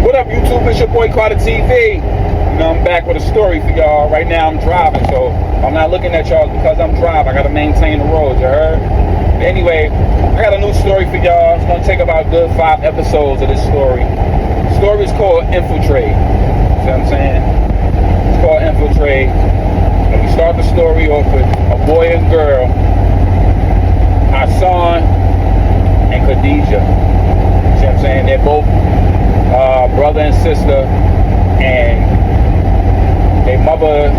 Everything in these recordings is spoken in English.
What up, YouTube? It's your boy Carter TV. You know, I'm back with a story for y'all. Right now I'm driving, so I'm not looking at y'all because I'm driving. I gotta maintain the road, you heard? Anyway, I got a new story for y'all. It's gonna take about good 5 episodes of this story. The story is called Infiltrate. See what I'm saying? It's called Infiltrate. And we start the story off with a boy and girl, Hassan and Khadijah. See what I'm saying? They're both brother and sister, and their mother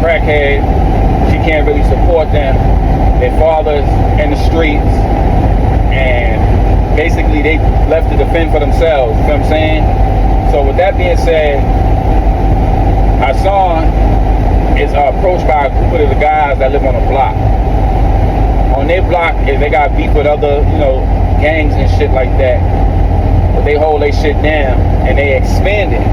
crackhead. She can't really support them. Their father's in the streets, and basically they left to defend for themselves. You know what I'm saying? So with that being said, Hassan is approached by a group of the guys that live on a block. On their block, they got beef with other, gangs and shit like that. But they hold their shit down and they expanded.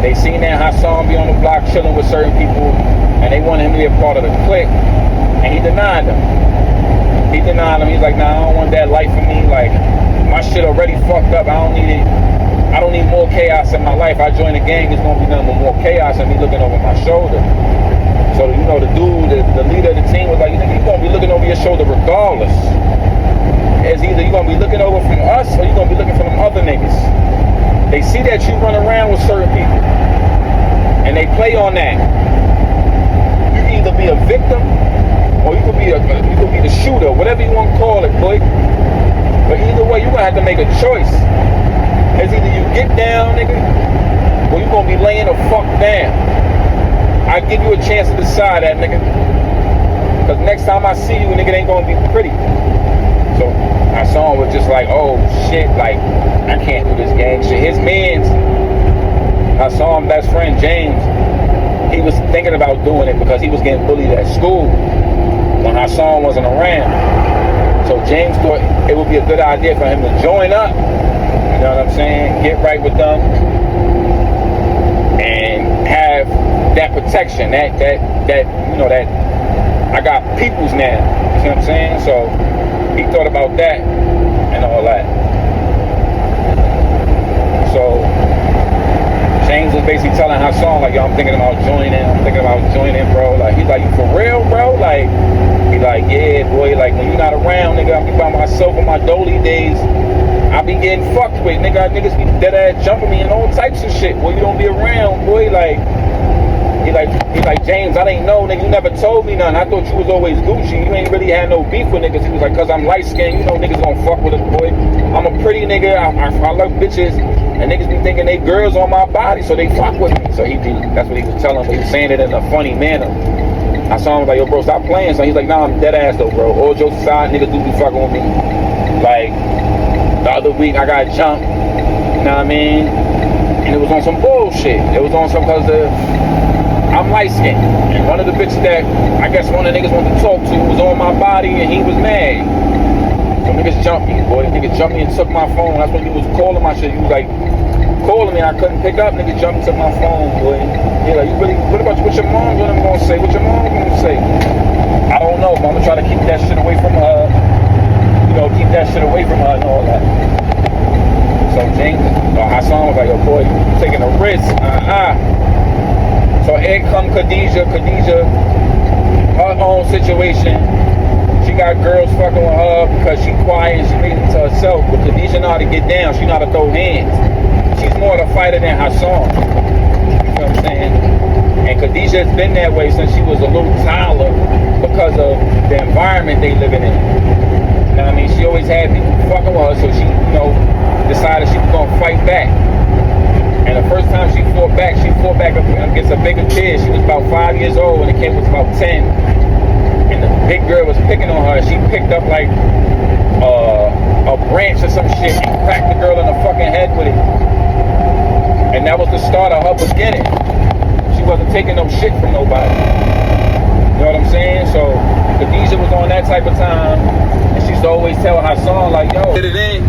They seen that Hassan be on the block chilling with certain people, and they wanted him to be a part of the clique, and he denied them. He's like, nah, I don't want that life for me. Like, my shit already fucked up. I don't need it. I don't need more chaos in my life. I join the gang, it's gonna be nothing but more chaos and me looking over my shoulder. So, the dude, the leader of the team was like, you're gonna be looking over your shoulder regardless. It's either you're gonna be looking over from us or you're gonna be looking from them other niggas. They see that you run around with certain people, and they play on that. You can either be a victim or you could be the shooter, whatever you want to call it, boy. But either way, you're gonna have to make a choice. It's either you get down, nigga, or you're gonna be laying the fuck down. I give you a chance to decide that, nigga. Cause next time I see you, nigga, it ain't gonna be pretty. So Hassan was just like, oh shit, like, I can't do this gang shit. His man's, Hassan's best friend, James, he was thinking about doing it because he was getting bullied at school when Hassan wasn't around. So James thought it would be a good idea for him to join up, you know what I'm saying, get right with them, and have that protection, that I got peoples now, you see what I'm saying? So he thought about that and all that. So James was basically telling Hassan, like, yo, I'm thinking about joining, bro. Like, he's like, you for real, bro? Like, he's like, yeah, boy, like, when you're not around, nigga, I be by myself on my dolly days, I be getting fucked with, nigga. Niggas be dead ass jumping me and all types of shit. Boy, you don't be around, boy, like, He's like, James, I didn't know, nigga, you never told me nothing. I thought you was always Gucci. You ain't really had no beef with niggas. He was like, cause I'm light skinned, niggas gonna fuck with us, boy. I'm a pretty nigga, I love bitches, and niggas be thinking they girls on my body, so they fuck with me. So that's what he was telling me. He was saying it in a funny manner. I saw him like, yo, bro, stop playing. So he's like, nah, I'm dead ass though, bro. All jokes aside, niggas do be fucking with me. Like, the other week I got jumped, you know what I mean? And it was on some bullshit. It was on some, cause I'm light skinned, and one of the bitches that I guess one of the niggas wanted to talk to was on my body, and he was mad. So niggas jumped me, boy. Niggas jumped me and took my phone. That's when he was calling my shit. He was like calling me, and I couldn't pick up. Niggas jumped and took my phone, boy. He like, you really? What your mom gonna say? What your mom gonna say? I don't know. But I'm gonna try to keep that shit away from her. Keep that shit away from her and all that. So James, Hassan was like, yo, boy, you taking a risk? So here come Khadijah, her own situation. She got girls fucking with her because she quiet and she made it to herself. But Khadijah know how to get down. She know how to throw hands. She's more of a fighter than Hassan. You know what I'm saying? And Khadijah's been that way since she was a little toddler because of the environment they living in. You know what I mean? She always had people fucking with her, so she, decided she was gonna fight back. And the first time she fought back against a bigger kid. She was about 5 years old and the kid was about 10. And the big girl was picking on her. She picked up like a branch or some shit and cracked the girl in the fucking head with it. And that was the start of her beginning. She wasn't taking no shit from nobody. You know what I'm saying? So Khadijah was on that type of time, and she used to always tell Hassan, like, yo, get it in,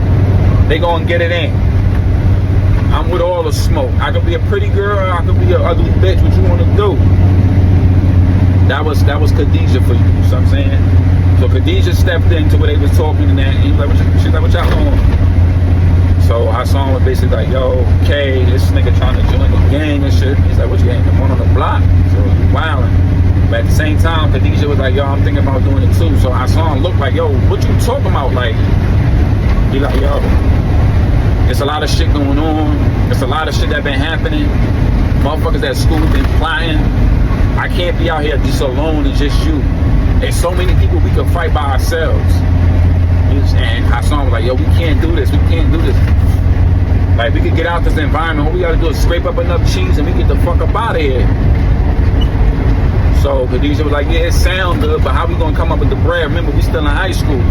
they gonna get it in. I'm with all the smoke. I could be a pretty girl, I could be an ugly bitch. What you want to do? That was Khadijah for you. You know what I'm saying? So Khadijah stepped into where they was talking and that. And she's like, what y'all on? So Hassan was basically like, yo, okay, this nigga trying to join the gang and shit. He's like, what gang? The one on the block. So he's wilding. But at the same time, Khadijah was like, yo, I'm thinking about doing it too. So Hassan looked like, yo, what you talking about? Like, he like, yo, there's a lot of shit going on. There's a lot of shit that been happening. Motherfuckers at school been plotting. I can't be out here just alone and just you. There's so many people we could fight by ourselves. And Hassan was like, yo, we can't do this. We can't do this. Like, we could get out this environment. All we gotta do is scrape up enough cheese and we get the fuck up out of here. So Khadijah was like, yeah, it sound good, but how we gonna come up with the bread? Remember, we still in high school.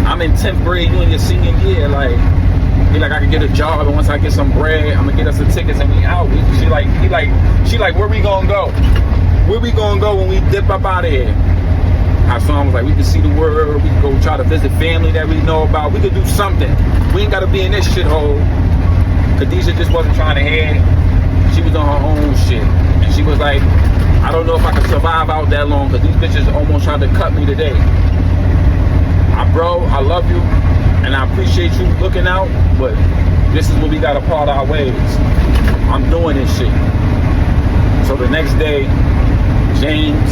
I'm in 10th grade, you in your senior year. Like, he like, I can get a job, and once I get some bread, I'm gonna get us the tickets and we out. She like, where we gonna go? Where we gonna go when we dip up out of here? Hassan was like, we can see the world, we can go try to visit family that we know about, we could do something. We ain't gotta be in this shithole. Khadijah just wasn't trying to hear it. She was on her own shit. And she was like, I don't know if I can survive out that long, because these bitches almost tried to cut me today. Bro, I love you, and I appreciate you looking out, but this is where we gotta part our ways. I'm doing this shit. So the next day, James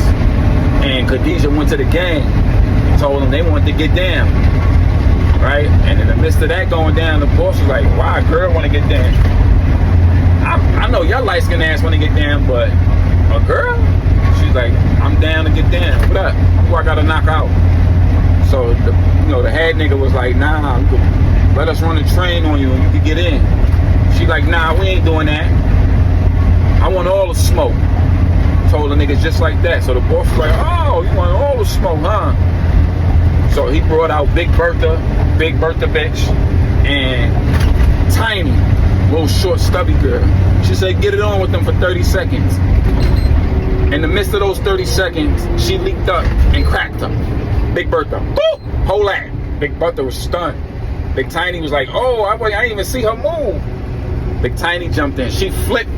and Khadijah went to the gang and told them they wanted to get down, right? And in the midst of that going down, the boss was like, why a girl want to get down? I know your light-skinned ass want to get down, but a girl? She's like, I'm down to get down. What up? Who I gotta knock out? So the head nigga was like, nah, let us run a train on you and you can get in. She like, nah, we ain't doing that. I want all the smoke. Told the niggas just like that. So the boss was like, oh, you want all the smoke, huh? So he brought out Big Bertha bitch, and Tiny, little short stubby girl. She said, get it on with them for 30 seconds. In the midst of those 30 seconds, she leaped up and cracked him. Big Bertha, boop, whole lot. Big Bertha was stunned. Big Tiny was like, oh, I didn't even see her move. Big Tiny jumped in. She flipped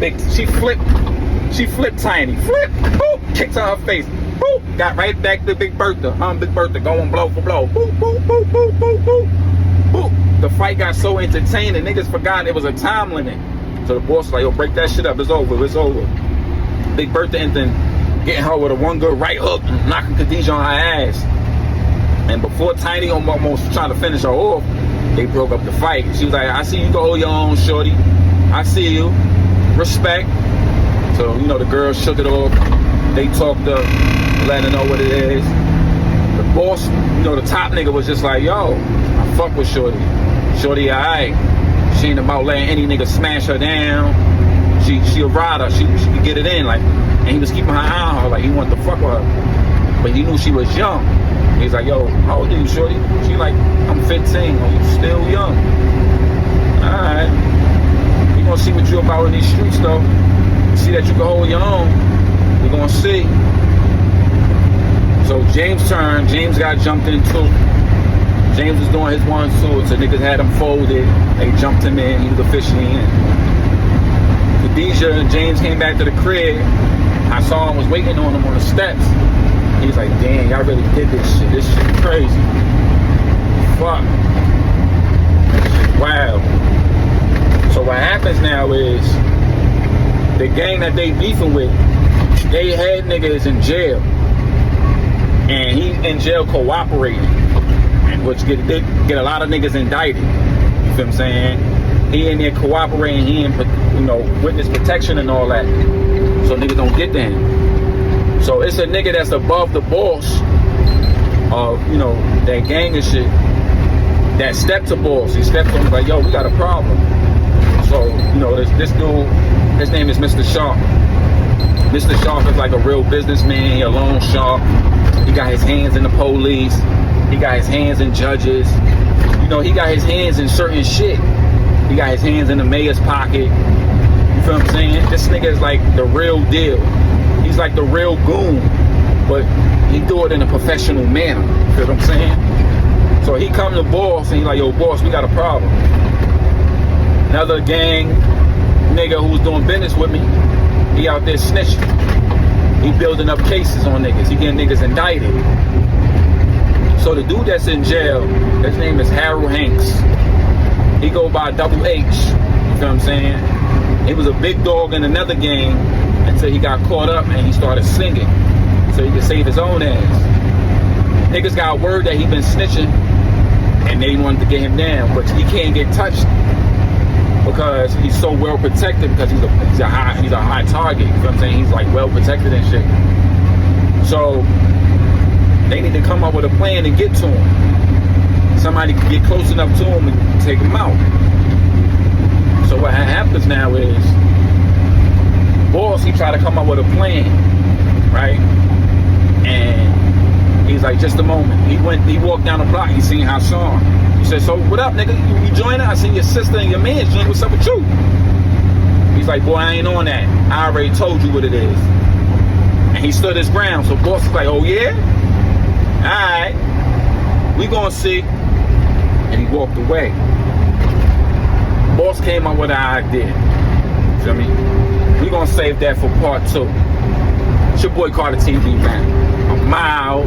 Tiny. Flip, boop, kicked her face. Boop, got right back to Big Bertha. Big Bertha going blow for blow. Boop, boop, boop, boop, boop, boop. Boop. The fight got so entertaining, niggas forgot it was a time limit. So the boss was like, yo, break that shit up. It's over. It's over. Big Bertha and then getting her with a one good right hook, knocking Khadijah on her ass. And before Tiny almost trying to finish her off, they broke up the fight. She was like, I see you go hold your own, shorty. I see you. Respect. So, the girls shook it off. They talked to letting her know what it is. The boss, the top nigga was just like, yo, I fuck with shorty. Shorty, alright. She ain't about letting any nigga smash her down. She a rider. She could get it in. Like, and he was keeping her eye on her. Like, he wanted to fuck with her. But he knew she was young. He's like, yo, how old are you, shorty? She like, I'm 15. Oh, you still young. Alright. We gonna see what you about in these streets, though. See that you can hold your own. We're gonna see. So James turned. James got jumped in too. James was doing his 1-2. So niggas had him folded. They jumped him in. He was officially in. Khadijah and James came back to the crib. Hassan was waiting on him on the steps. He was like, damn, y'all really did this shit. This shit crazy. Fuck. Wow. So what happens now is the gang that they beefing with, they head nigga is in jail. And he in jail cooperating. And which get a lot of niggas indicted. You feel what I'm saying? He in there cooperating, he in witness protection and all that. So niggas don't get to him. So it's a nigga that's above the boss of, that gang and shit, that stepped to boss. He stepped to him like, yo, we got a problem. So, this dude, his name is Mr. Sharp. Mr. Sharp is like a real businessman, he a loan shark. He got his hands in the police. He got his hands in judges. He got his hands in certain shit. He got his hands in the mayor's pocket. You feel what I'm saying? This nigga is like the real deal. He's like the real goon, but he do it in a professional manner. You feel what I'm saying? So he come to boss and he like, yo, boss, we got a problem. Another gang nigga who was doing business with me, he out there snitching. He building up cases on niggas. He getting niggas indicted. So the dude that's in jail, his name is Harold Hanks. He go by Double H. You feel what I'm saying? He was a big dog in another game until he got caught up and he started singing so he could save his own ass. Niggas got word that he been snitching and they wanted to get him down, but he can't get touched because he's so well protected because he's a high target. You know what I'm saying? He's like well protected and shit. So they need to come up with a plan to get to him. Somebody can get close enough to him and take him out. So what happens now is, Boss, he tried to come up with a plan, right? And he's like, just a moment. He walked down the block. He seen Hassan. He said, so what up, nigga? You joining? I seen your sister and your man join. What's up with you? He's like, boy, I ain't on that. I already told you what it is. And he stood his ground. So Boss was like, oh yeah? All right. We gonna see. And he walked away. Boss came up with an idea. You feel me? We gonna save that for part 2. It's your boy Carter TV, man. I'm mild.